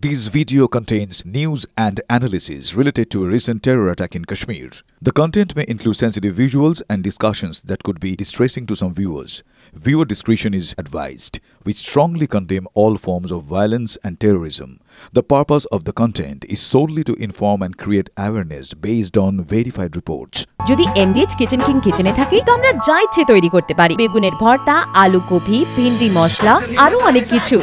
This video contains news and analysis related to a recent terror attack in Kashmir. The content may include sensitive visuals and discussions that could be distressing to some viewers. Viewer discretion is advised. We strongly condemn all forms of violence and terrorism. The purpose of the content is solely to inform and create awareness based on verified reports. যদি এমবিএচ kitchen king কিচেনে থাকি তো আমরা যা ইচ্ছে তৈরি করতে পারি। বেগুনের ভর্তা, আলু কফি, ভিন্ডি মশলা, আরো অনেক কিছু।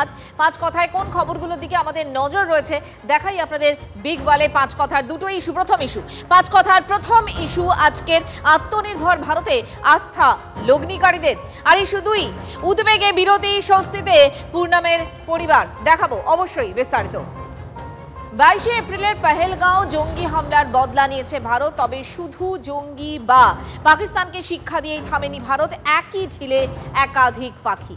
আজ পাঁচ কথায় কোন খবরগুলোর দিকে আমাদের নজর রয়েছে দেখাই আপনাদের বিগ ওয়ালে পাঁচ কথার দুটো ইস্যু। প্রথম ইস্যু, পাঁচ কথার প্রথম ইস্যু আজকের আত্মনির্ভর ভারতে আস্থা লগ্নিকারীদের। আর ইস্যু দুই, উদ্বেগে বিরতি স্বস্তিতে পূর্ণামের পরিবার। দেখাবো অবশ্যই বিস্তারিত। 22 এপ্রিলের পহেলগাঁও জঙ্গি হামলার বদলা নিয়েছে ভারত, তবে শুধু জঙ্গি বা পাকিস্তানকে শিক্ষা দিয়েই থামেনি ভারত, একই ঢিলে একাধিক পাখি।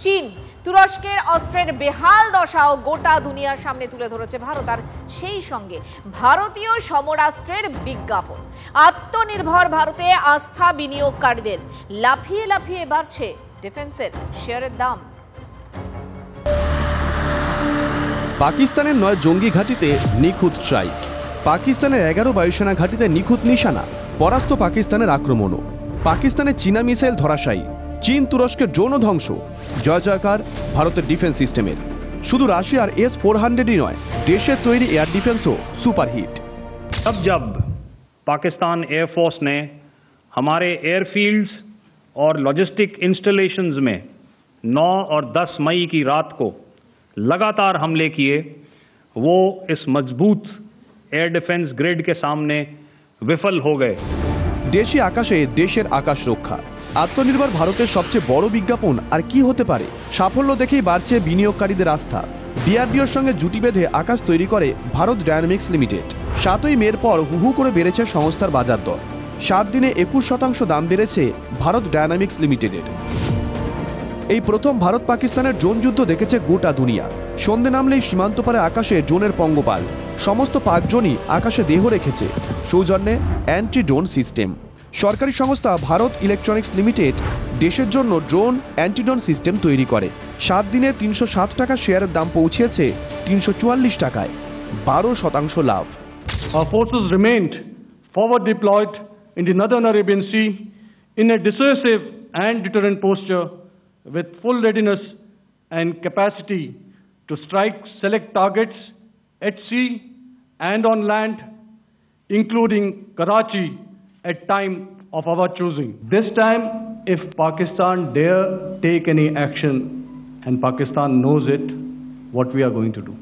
চীন তুরস্কের অস্ত্রের বেহাল দশাও গোটা দুনিয়ার সামনে তুলে ধরেছে ভারত, আর সেই সঙ্গে ভারতীয় সমরাস্ত্রের বিজ্ঞাপন। আত্মনির্ভর ভারতে আস্থা বিনিয়োগকারীদের, লাফিয়ে লাফিয়ে বাড়ছে ডিফেন্সের শেয়ারের দাম। পাকিস্তানের 9 জঙ্গি ঘাঁটিতে নিখুঁত স্ট্রাইক। পাকিস্তানের 11 বায়ুসেনা ঘাঁটিতে নিখুঁত নিশানা, পরাস্ত পাকিস্তানের আক্রমণও। পাকিস্তানের চীনা মিসাইল ধরাশায়ী, চীন তুরস্কের যৌন ধ্বংস। জয় জয়কার ভারতের ডিফেন্স সিস্টেমের। শুধু রাশিয়ার S-400ই নয়, দেশের তৈরি এয়ার ডিফেন্সও সুপারহিট। जब पाकिस्तान एयरफोर्स ने हमारे एयरफील्ड्स और लॉजिस्टिक इंस्टॉलेशंस में 9 और 10 मई की रात को लगातार हमले किए, वो इस मजबूत एयर डिफेंस ग्रिड के सामने विफल हो गए। দেশি আকাশে দেশের আকাশ রক্ষা, আত্মনির্ভর ভারতের সবচেয়ে বড় বিজ্ঞাপন আর কি হতে পারে? সাফল্য দেখেই বাড়ছে বিনিয়োগকারীদের আস্থা। ডিআরডিওর সঙ্গে জুটি বেঁধে আকাশ তৈরি করে ভারত ডায়নামিক্স লিমিটেড। 7ই মের পর হু করে বেড়েছে সংস্থার বাজার দর। 7 দিনে 21% দাম বেড়েছে ভারত ডায়নামিক্স লিমিটেডের। এই প্রথম ভারত পাকিস্তানের ড্রোন যুদ্ধ দেখেছে গোটা দুনিয়া। সন্ধে নামলেই সীমান্ত পারে আকাশে ড্রোনের পঙ্গপাল। সমস্ত পাক ড্রোনই আকাশে দেহ রেখেছে, সৌজন্যে অ্যান্টি ড্রোন সিস্টেম। সরকারি সংস্থা ভারত ইলেকট্রনিক্স লিমিটেড দেশের জন্য ড্রোন অ্যান্টি ড্রোন সিস্টেম তৈরি করে। 7 দিনে 307 টাকা শেয়ারের দাম পৌঁছেছে 344 টাকায়, 12% লাভ। Our forces remained forward deployed in the Northern Arabian Sea in a dissuasive and deterrent posture, with full readiness and capacity to strike select targets at sea and on land, including Karachi at time of our choosing. This time, if Pakistan dare take any action, and Pakistan knows it, what we are going to do.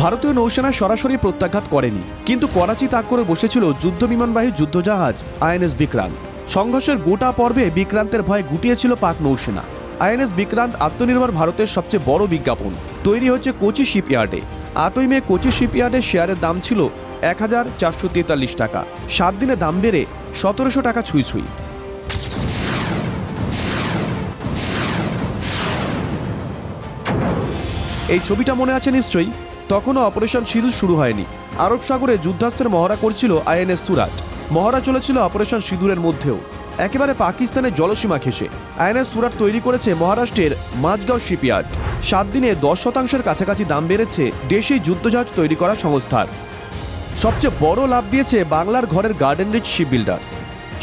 ভারতীয় নৌসেনা সরাসরি প্রত্যাঘাত করেনি, কিন্তু করাচি তাক করে বসেছিল যুদ্ধ বিমানবাহী যুদ্ধজাহাজ আইএনএস বিক্রান্ত। সংঘর্ষের গোটা পর্বে বিক্রান্তের ভয় গুটিয়েছিল পাক নৌসেনা। আইএনএস বিক্রান্ত আত্মনির্ভর ভারতের সবচেয়ে বড় বিজ্ঞাপন। তৈরি হচ্ছে কোচি শিপইয়ার্ডে। 8ই মে কোচি শিপইয়ার্ডের শেয়ারের দাম ছিল 1443 টাকা। 7 দিনে দাম বেড়ে 1700 টাকা ছুঁই ছুঁই। এই ছবিটা মনে আছে নিশ্চয়ই। তখনও অপারেশন সিঁদুর শুরু হয়নি। আরব সাগরে যুদ্ধাস্ত্রের মহড়া করছিল আইএনএস সুরাট। মহড়া চলেছিল অপারেশন সিঁদুরের মধ্যেও, একেবারে পাকিস্তানের জলসীমা ঘেঁষে। আইএনএস সুরাট তৈরি করেছে মহারাষ্ট্রের মাঝগাঁও শিপইয়ার্ড। 7 দিনে 10% কাছাকাছি দাম বেড়েছে দেশি যুদ্ধজাহাজ তৈরি করা সংস্থার। সবচেয়ে বড় লাভ দিয়েছে বাংলার ঘরের গার্ডেন রিচ শিপ বিল্ডার্স।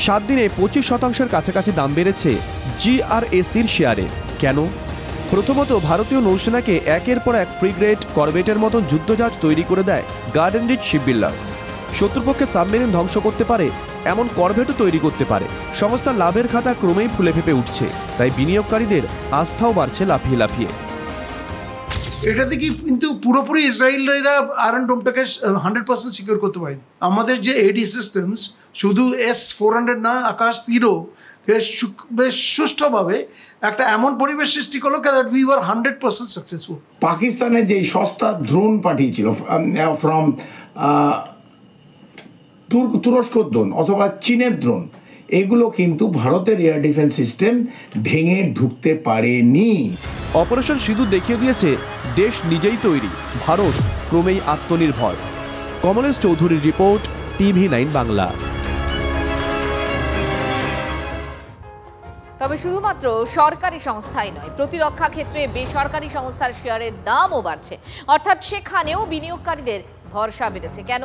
7 দিনে 25% কাছাকাছি দাম বেড়েছে GRACর শেয়ারে। কেন? প্রথমত, ভারতীয় নৌসেনাকে একের পর এক ফ্রিগেট, করভেটের মতন যুদ্ধজাহাজ তৈরি করে দেয় গার্ডেন রিচ শিপ বিল্ডার্স। শত্রুপক্ষের সাবমেরিন ধ্বংস করতে পারে, এমন করভেটও তৈরি করতে পারে। সংস্থার লাভের খাতা ক্রমেই ফুলে ফেপে উঠছে, তাই বিনিয়োগকারীদের আস্থাও বাড়ছে লাফিয়ে লাফিয়ে। এটাতে কি কিন্তু পুরোপুরি ইসরায়েলরা আয়রন ডোমটাকে 100% সিকিউর করতে পারেনি। আমাদের যে এডি সিস্টেমস, শুধু S-400 না, আকাশ তীরও বেশ সুষ্ঠুভাবে একটা এমন পরিবেশ সৃষ্টি করলো দ্যাট উই ওয়ার 100% সাকসেসফুল। পাকিস্তানের যে সস্তা ড্রোন পাঠিয়েছিল ফ্রম তুরস্ক ড্রোন অথবা চীনের ড্রোন, এগুলো কিন্তু ভারতের এয়ার ডিফেন্স সিস্টেম ভেঙে ঢুকতে পারেনি। অপারেশন সিঁদুর দেখিয়ে দিয়েছে দেশ নিজেই তৈরি, ভারত ক্রমেই আত্মনির্ভর। কমলেশ চৌধুরীর রিপোর্ট, TV9 বাংলা। তবে শুধুমাত্র সরকারি সংস্থাই নয়, প্রতিরক্ষা ক্ষেত্রে বেসরকারি সংস্থার শেয়ারের দামও বাড়ছে, অর্থাৎ সেখানেও বিনিয়োগকারীদের ভরসা বেড়েছে। কেন?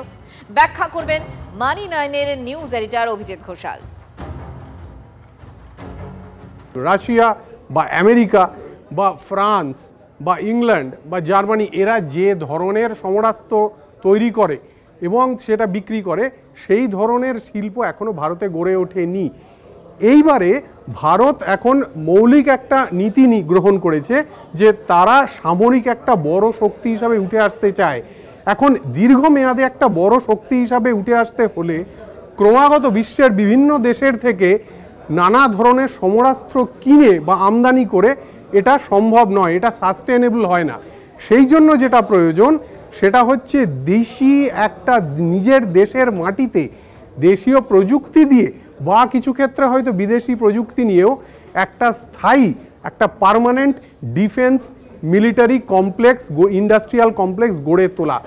ব্যাখ্যা করবেন মানি 9-এর news editor Abhijit Ghoshal. Russia বা আমেরিকা বা ফ্রান্স বা ইংল্যান্ড বা জার্মানি এরা যে ধরনের সমরাস্ত্র তৈরি করে এবং সেটা বিক্রি করে, সেই ধরনের শিল্প এখনও ভারতে গড়ে ওঠেনি। এইবারে ভারত এখন মৌলিক একটা নীতি গ্রহণ করেছে যে তারা সামরিক একটা বড় শক্তি হিসাবে উঠে আসতে চায়। এখন দীর্ঘমেয়াদে একটা বড় শক্তি হিসাবে উঠে আসতে হলে ক্রমাগত বিশ্বের বিভিন্ন দেশের থেকে নানা ধরনের সমরাস্ত্র কিনে বা আমদানি করে এটা সম্ভব নয়, এটা সাস্টেনেবল হয় না। সেই জন্য যেটা প্রয়োজন সেটা হচ্ছে দেশি একটা নিজের দেশের মাটিতে দেশীয় প্রযুক্তি দিয়ে বা কিছু ক্ষেত্রে হয়তো বিদেশি প্রযুক্তি নিয়েও একটা স্থায়ী একটা permanent defence military complex industrial complex গড়ে তোলা।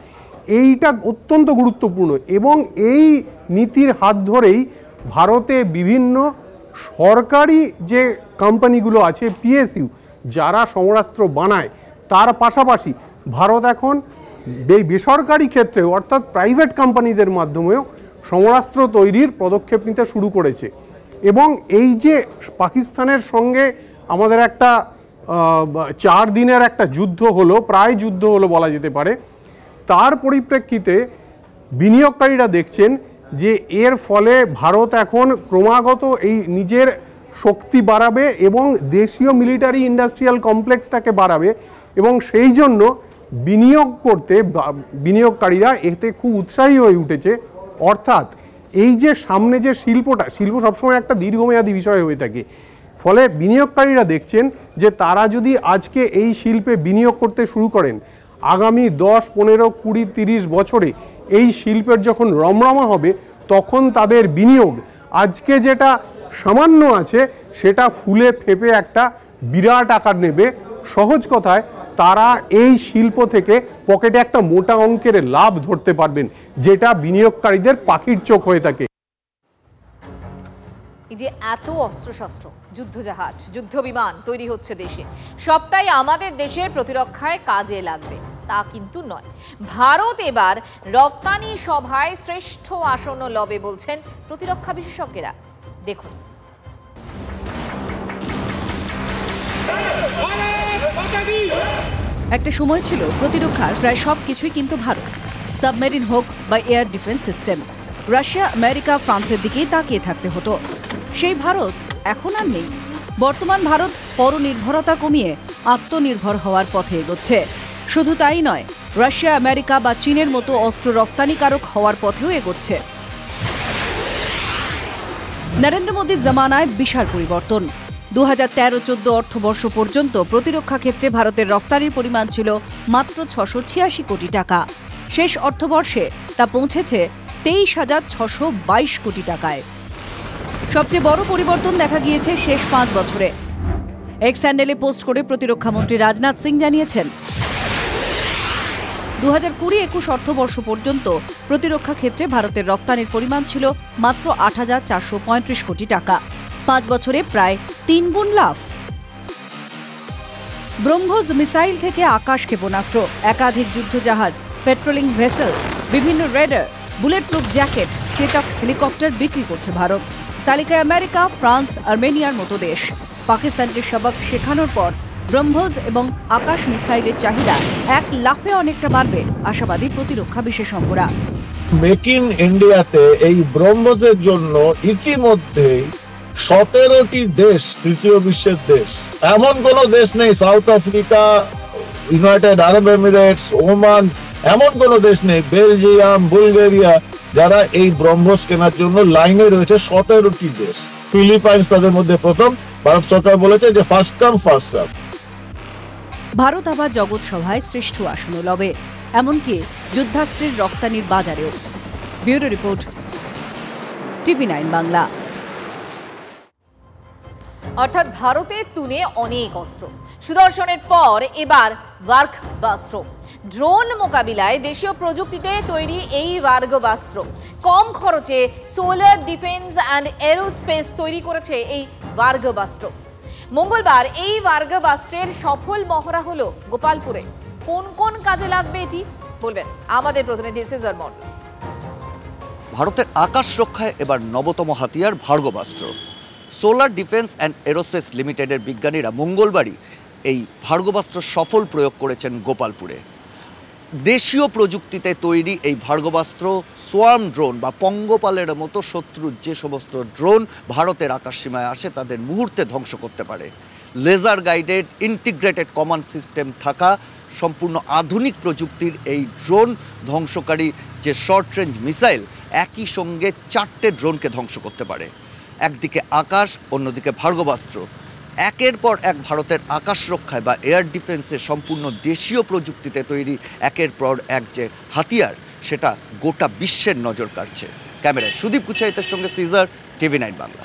এইটা অত্যন্ত গুরুত্বপূর্ণ এবং এই নীতির হাত ধরেই ভারতে বিভিন্ন সরকারি যে কোম্পানিগুলো আছে পিএসইউ যারা সমরাস্ত্র বানায়, তার পাশাপাশি ভারত এখন বেসরকারি ক্ষেত্রে অর্থাৎ প্রাইভেট কোম্পানিদের মাধ্যমেও সমরাস্ত্র তৈরির পদক্ষেপ নিতে শুরু করেছে। এবং এই যে পাকিস্তানের সঙ্গে আমাদের একটা 4 দিনের একটা যুদ্ধ হলো, প্রায় যুদ্ধ হলো বলা যেতে পারে, তার পরিপ্রেক্ষিতে বিনিয়োগকারীরা দেখছেন যে এর ফলে ভারত এখন ক্রমাগত এই নিজের শক্তি বাড়াবে এবং দেশীয় মিলিটারি ইন্ডাস্ট্রিয়াল কমপ্লেক্সটাকে বাড়াবে এবং সেই জন্য বিনিয়োগ করতে বিনিয়োগকারীরা এতে খুব উৎসাহী হয়ে উঠেছে। অর্থাৎ এই যে সামনে যে শিল্প সবসময় একটা দীর্ঘমেয়াদী বিষয় হয়ে থাকে, ফলে বিনিয়োগকারীরা দেখছেন যে তারা যদি আজকে এই শিল্পে বিনিয়োগ করতে শুরু করেন, আগামী 10, 15, 20, 30 বছরে এই শিল্পের যখন রমরমা হবে তখন তাদের বিনিয়োগ আজকে যেটা সামান্য আছে সেটা ফুলে ফেপে একটা বিরাট আকার নেবে। সহজ কথায় তারা এই শিল্প থেকে পকেটে একটা মোটা অঙ্কের লাভ ধরতে পারবেন, যেটা বিনিয়োগকারীদের পাখির চোখ হয়ে থাকে। এই যে এত অস্ত্রশস্ত্র, যুদ্ধজাহাজ, যুদ্ধ বিমান তৈরি হচ্ছে দেশে, সবটাই আমাদের দেশের প্রতিরক্ষায় কাজে লাগবে তা কিন্তু নয়। ভারত এবার রপ্তানি সভায় শ্রেষ্ঠ আসন লবে বলছেন প্রতিরক্ষা বিশেষজ্ঞরা। দেখুন। একটা সময় ছিল প্রতিরক্ষার প্রায় সব কিছুই কিন্তু ভারত, সাবমেরিন হোক বা air defence system. Russia, America, ফ্রান্সের দিকেই তাকিয়ে থাকতে হতো। সেই ভারত এখন আর নেই। বর্তমান ভারত পরনির্ভরতা কমিয়ে আত্মনির্ভর হওয়ার পথে এগোচ্ছে। শুধু তাই নয়, রাশিয়া, আমেরিকা বা চীনের মতো অস্ত্র রপ্তানিকারক হওয়ার পথেও এগোচ্ছে। নরেন্দ্র মোদীর জামানায় বিশাল পরিবর্তন। 2013-14 অর্থবর্ষ পর্যন্ত প্রতিরক্ষা ক্ষেত্রে ভারতের রপ্তানির পরিমাণ ছিল মাত্র 686 কোটি টাকা। শেষ অর্থবর্ষে তা পৌঁছেছে 23,622 কোটি টাকায়। সবচেয়ে বড় পরিবর্তন দেখা গিয়েছে শেষ 5 বছরে। এক্স হ্যান্ডেলে পোস্ট করে প্রতিরক্ষামন্ত্রী রাজনাথ সিং জানিয়েছেন, 2020-21 অর্থবর্ষ পর্যন্ত প্রতিরক্ষা ক্ষেত্রে ভারতের রপ্তানির পরিমাণ ছিল মাত্র 8,435 কোটি টাকা। 5 বছরে প্রায় 3 গুণ লাভ। ব্রহ্মোস মিসাইল থেকে আকাশ ক্ষেপণাস্ত্র, একাধিক যুদ্ধজাহাজ, পেট্রোলিং ভেসেল, বিভিন্ন radar, bullet proof jacket, Chetak helicopter বিক্রি করছে ভারত। তালিকায় আমেরিকা, ফ্রান্স, আর্মেনিয়ার মতো দেশ। পাকিস্তানকে সবক শেখানোর পর ব্রহ্মোস এবং আকাশ মিসাইলের চাহিদা 1 লাফে অনেকটা বাড়বে আশাবাদী প্রতিরক্ষা বিশেষজ্ঞরা। মেক ইন ইন্ডিয়াতে এই ব্রহ্মোসের জন্য ইতিমধ্যে 17টি দেশ, তৃতীয় বিশ্বের দেশ, এমন কোন দেশ নেই, সাউথ আফ্রিকা, ইউনাইটেড আরব এমিরেটস, ওমান, এমন কোন দেশ নেই, বেলজিয়াম, বুলগেরিয়া, যারা এই ব্রহ্মোস কেনার জন্য লাইনে রয়েছে। 17টি দেশ, ফিলিপাইন্স তাদের মধ্যে প্রথম। ভারত সরকার বলেছে যে first come first serve. Bharat আবার জগৎ সভায় শ্রেষ্ঠ আসন লবে, এমনকি যুদ্ধাস্ত্রের রপ্তানির বাজারেও। Bureau report, TV9 Bangla. অর্থাৎ ভারতের তুনে অনেক অস্ত্র, সুদর্শনের পর এবার বার্গবাস্ত্র। ড্রোন মোকাবিলায় দেশীয় প্রযুক্তিতে তৈরি এই বার্গবাস্ত্র কম খরচে সোলার ডিফেন্স অ্যান্ড এরোস্পেস তৈরি করেছে এই বার্গবাস্ত্র। মঙ্গলবার এই বার্গবাস্ত্রের সফল মহড়া হলো গোপালপুরে। কোন কোন কাজে লাগবে এটি বলবেন আমাদের প্রতিনিধি সিজার মন্ডল। ভারতের আকাশ রক্ষায় এবার নবতম হাতিয়ার Bhargavastra. Solar defence and aerospace লিমিটেডের বিজ্ঞানীরা মঙ্গলবারই এই ভার্গবাস্ত্র সফল প্রয়োগ করেছেন গোপালপুরে। দেশীয় প্রযুক্তিতে তৈরি এই ভার্গবাস্ত্র সোয়ার্ম ড্রোন বা পঙ্গপালের মতো শত্রুর যে সমস্ত ড্রোন ভারতের আকাশসীমায় আসে তাদের মুহূর্তে ধ্বংস করতে পারে। Laser guided integrated command system থাকা সম্পূর্ণ আধুনিক প্রযুক্তির এই ড্রোন ধ্বংসকারী যে শর্ট রেঞ্জ মিসাইল একই সঙ্গে 4টে ড্রোনকে ধ্বংস করতে পারে। একদিকে আকাশ, অন্যদিকে ভার্গবাস্ত্র। একের পর এক ভারতের আকাশ রক্ষায় বা এয়ার ডিফেন্সে সম্পূর্ণ দেশীয় প্রযুক্তিতে তৈরি একের পর এক যে হাতিয়ার, সেটা গোটা বিশ্বের নজর কাড়ছে। ক্যামেরায় সুদীপ কুচাইতের সঙ্গে সিজার, TV9 বাংলা।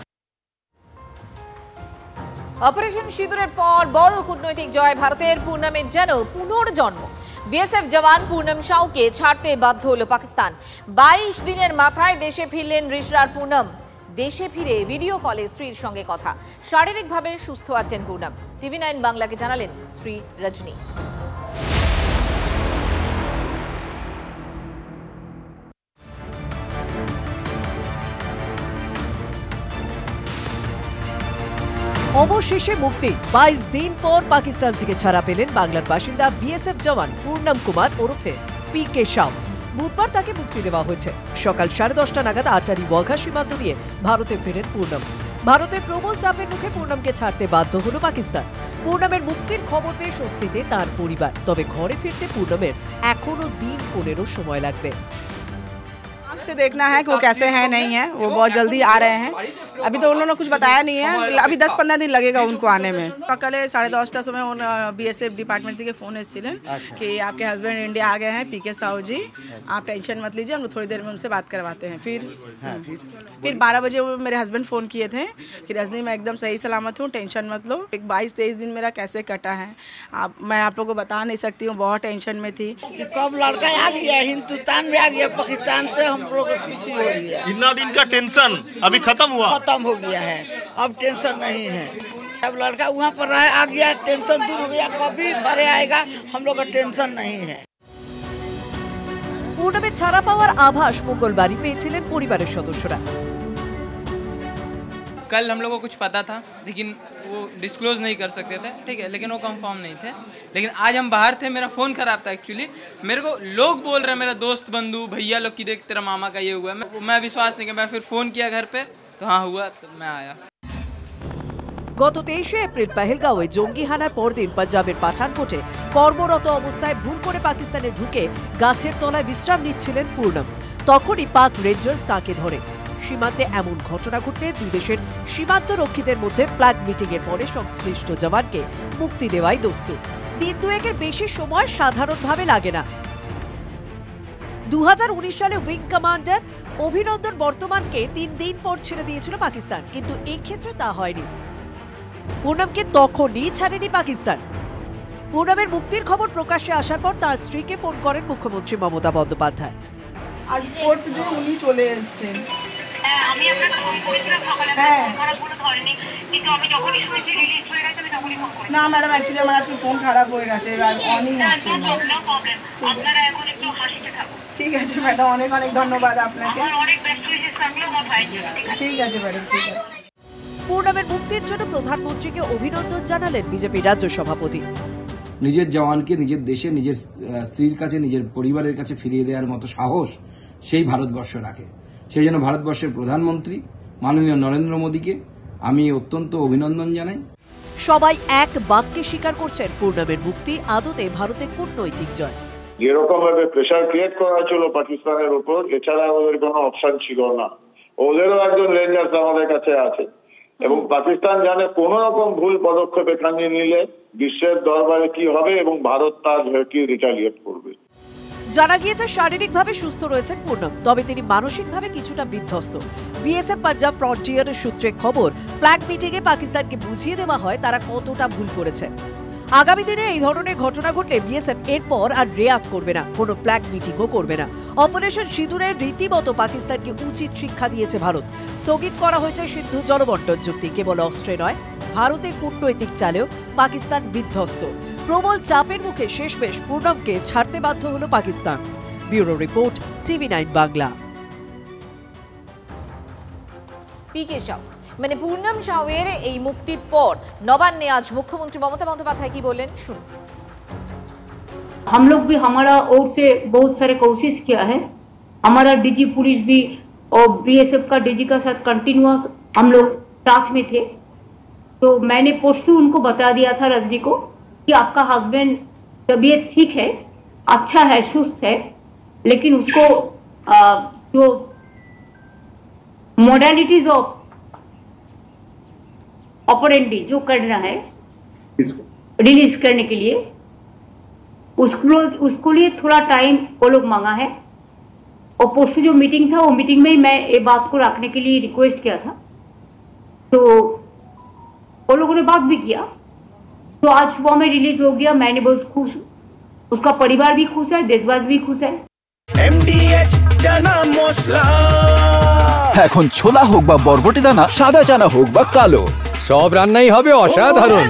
অপারেশন সিঁদুরের পর বড় কূটনৈতিক জয় ভারতের। পূর্ণামের যেন পুনর্জন্ম। বিএসএফ জওয়ান পূর্ণম সাউকে ছাড়তে বাধ্য হলো পাকিস্তান। 22 দিনের মাথায় দেশে ফিরলেন রিশরার পূর্ণম। দেশে ফিরে ভিডিও কলে স্ত্রীর সঙ্গে কথা। শারীরিকভাবে সুস্থ আছেন পূর্ণম। TV9 বাংলাকে জানালেন স্ত্রী রজনী। অবশেষে মুক্তি। 22 দিন পর পাকিস্তান থেকে ছাড়া পেলেন বাংলার বাসিন্দা বিএসএফ জওয়ান পূর্ণম কুমার ওরফে PK শাহ। বুধবার তাকে মুক্তি দেওয়া হয়েছে। সকাল 10:30 নাগাদ আটারি ওয়াঘা সীমান্ত দিয়ে ভারতে ফেরেন পূর্ণম। ভারতের প্রবল চাপের মুখে পূর্ণমকে ছাড়তে বাধ্য হলো পাকিস্তান। পূর্ণমের মুক্তির খবর পেয়ে স্বস্তিতে তার পরিবার। তবে ঘরে ফিরতে পূর্ণমের এখনো দিন 15 সময় লাগবে। से देखना है कि वो कैसे हैं नहीं है। वो बहुत जल्दी आ रहे हैं। अभी तो उन्होंने कुछ बताया नहीं है। अभी 10-15 दिन लगेगा उनको आने में। कल 10:30 समय उन BSF डिपार्टमेंट থেকে ফোন এসেছিলেন कि आपके हस्बैंड इंडिया आ गए हैं PK साहू जी, आप टेंशन मत लीजिए, हम थोड़ी देर में उनसे बात करवाते हैं। फिर 12 बजे वो मेरे हस्बैंड फ़ोन किए थे कि रजनी मैं एकदम सही सलामत हूँ, टेंशन मत लो। 22-23 दिन मेरा कैसे कटा है मैं आप लोगों को बता नहीं सकती हूँ। बहुत टेंशन में थी। कब लड़का आ गया, हिंदुस्तान में आ गया, पाकिस्तान से हम लोग को खुशी हो रही है। इतना दिन का टेंशन अभी खत्म हो गया है। अब टेंशन नहीं है। अब लड़का वहाँ पर रहे, आ गया, टेंशन दूर हो गया। कभी घरे आएगा, हम लोग का टेंशन नहीं है। পূর্ণমের ছাড়া পাওয়ার আভাস মঙ্গলবারই পেয়েছিলেন পরিবারের সদস্যরা। कल हम लोग को कुछ पता था लेकिन वो डिस्क्लोज नहीं कर सकते थे, ठीक है, लेकिन वो कंफर्म नहीं थे। लेकिन आज हम बाहर थे, मेरा फ़ोन ख़राब था एक्चुअली। मेरे को लोग बोल रहे हैं, मेरा दोस्त बंधु भैया लोग की देख तेरा मामा का ये हुआ है। मैं विश्वास नहीं किया। मैं फिर फ़ोन किया घर पे तो हाँ हुआ, तो मैं आया। গত 23 এপ্রিল পেহেলগাঁওয়ে জঙ্গি হানার পরদিন পাঞ্জাবের পাঠানকোটে কর্মরত অবস্থায় ভুল করে পাকিস্তানে ঢুকে গাছের তলায় বিশ্রাম নিচ্ছিলেন পূর্ণম। তখনই পাক রেঞ্জার্স তাঁকে ধরে। সীমান্তে এমন ঘটনা ঘটলে দুই দেশের সীমান্ত রক্ষীদের মধ্যে ফ্ল্যাগ মিটিং এর পরে সংশ্লিষ্ট জওয়ানকে মুক্তি দেওয়াই দস্তুর। দিন দুয়েকের বেশি সময় সাধারণভাবে লাগে না। 2019 সালে উইং কমান্ডার অভিনন্দন বর্তমানকে 3 দিন পর ছেড়ে দিয়েছিল পাকিস্তান, কিন্তু এই ক্ষেত্রে তা হয়নি। পূর্ণমকে তখনই ছাড়েনি পাকিস্তান। পূর্ণমের মুক্তির খবর প্রকাশ্যে আসার পর তার স্ত্রীকে ফোন করেন মুখ্যমন্ত্রী মমতা বন্দ্যোপাধ্যায়। আজ 4th দিন উনি চলে এসেছেন। আমি আপনাকে ফোন করেছিলাম সকালে, ওরা ফোন ধরেনি, কিন্তু আমি যখনই শুনেছি রিলিজ হয়ে গেছে আমি তখনই ফোন করেছি। না ম্যাডাম, অ্যাকচুয়ালি আমার আজকে ফোন খারাপ হয়ে গেছে, এবার অনই হচ্ছে না। নো প্রবলেম, আপনারা এখন একটু হাসিতে থাকুন। ঠিক আছে ম্যাডাম, অনেক অনেক ধন্যবাদ আপনাকে। আমার অনেক বেস্ট উইশেস থাকলো আমার ভাইয়ের জন্য। ঠিক আছে ম্যাডাম, ঠিক আছে। পূর্ণমের মুক্তির জন্য প্রধানমন্ত্রীকে অভিনন্দন জানালেন বিজেপি রাজ্য সভাপতি। নিজের জওয়ানকে নিজের দেশে, নিজের স্ত্রীর কাছে, নিজের পরিবারের কাছে ফিরিয়ে দেওয়ার মতো সাহস সেই ভারতবর্ষ রাখে। সেই জন্য ভারতবর্ষের প্রধানমন্ত্রী মাননীয় নরেন্দ্র মোদীকে আমি অত্যন্ত অভিনন্দন জানাই। সবাই এক বাক্যে স্বীকার করছেন পূর্ণমের মুক্তি আদতে ভারতের কূটনৈতিক জয়। যেরকম ভাবে প্রেশার ক্রিয়েট করা হয়েছিল পাকিস্তানের উপর, এছাড়া ওদের কোনো অপশন ছিল না। ওদেরও একজন রেঞ্জার্স আমাদের কাছে আছে এবং পাকিস্তান জানে কোন রকম ভুল পদক্ষেপ এখানে নিলে বিশ্বের দরবারে কি হবে এবং ভারত তার কি রিটালিয়েট করবে। জানা গিয়েছে শারীরিকভাবে সুস্থ রয়েছেন পূর্ণম, তবে তিনি মানসিকভাবে কিছুটা বিধ্বস্ত। বিএসএফ পাঞ্জাব ফ্রন্টিয়ারের সূত্রে খবর, ফ্ল্যাগ মিটিংয়ে পাকিস্তানকে বুঝিয়ে দেওয়া হয় তারা কতটা ভুল করেছে। আগামী দিনে এই ধরনের ঘটনা ঘটলে বিএসএফ এরপর আর রেয়াত করবে না, কোনো ফ্ল্যাগ মিটিংও করবে না। অপারেশন সিঁদুরের রীতিমতো পাকিস্তানকে উচিত শিক্ষা দিয়েছে ভারত। স্থগিত করা হয়েছে সিন্ধু জলবন্টন চুক্তি। কেবল অস্ত্রে নয়, ভারতের কূটনৈতিক চালেও পাকিস্তান বিধ্বস্ত। প্রবল চাপের মুখে শেষমেশ পূর্ণমকে ছাড়তে বাধ্য হলো Pakistan. Bureau report, TV9 Bangla. PK Shaw মানে পূর্ণম সাউয়ের এই মুক্তির পর নবান্নে আজ মুখ্যমন্ত্রী মমতা বন্দ্যোপাধ্যায় কি বললেন শুনুন। हम लोग भी हमारा ओर से बहुत सारे कोशिश किया है। हमारा डीजी पुलिस भी और बीएसएफ का डीजी का साथ कंटिन्यूअस हम लोग टच में थे। तो मैंने परसों उनको बता दिया था रजनी को कि आपका हस्बैंड तबीयत ठीक है, अच्छा है, सुस्त है, लेकिन उसको जो मोडालिटीज ऑफ ऑपरेंडी जो करना है रिलीज करने के लिए उसको लिए थोड़ा टाइम वो लोग मांगा है। और परसों जो मीटिंग था वो मीटिंग में ही मैं ये बात को रखने के लिए रिक्वेस्ट किया था, तो वो लोगों ने बात भी किया। तो आज सुबह में रिलीज हो गया, मैंने बहुत खुश हूँ, उसका परिवार भी खुश है, देशवासी भी खुश है। MDH চানা মশলা এখন ছোলা হোক বা বরবটি দানা, সাদা চানা হোক বা কালো, সব রান্নাই হবে অসাধারণ।